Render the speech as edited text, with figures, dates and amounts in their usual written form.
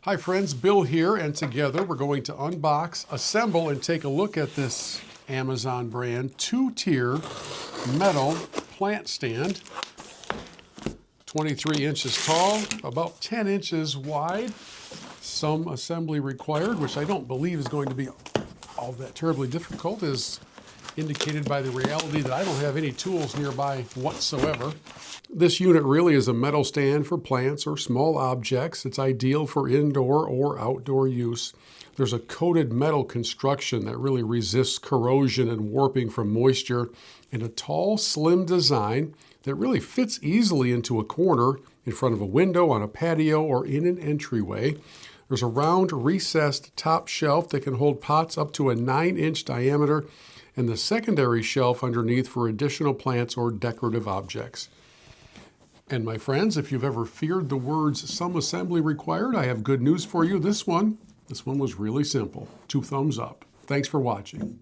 Hi friends, Bill here, and together we're going to unbox, assemble, and take a look at this Amazon brand 2-tier metal plant stand. 23 inches tall, about 10 inches wide. Some assembly required, which I don't believe is going to be all that terribly difficult, as indicated by the reality that I don't have any tools nearby whatsoever. This unit really is a metal stand for plants or small objects. It's ideal for indoor or outdoor use. There's a coated metal construction that really resists corrosion and warping from moisture, and a tall, slim design that really fits easily into a corner, in front of a window, on a patio, or in an entryway. There's a round, recessed top shelf that can hold pots up to a 9-inch diameter, and the secondary shelf underneath for additional plants or decorative objects. And my friends, if you've ever feared the words "some assembly required," I have good news for you. This one was really simple. 2 thumbs up. Thanks for watching.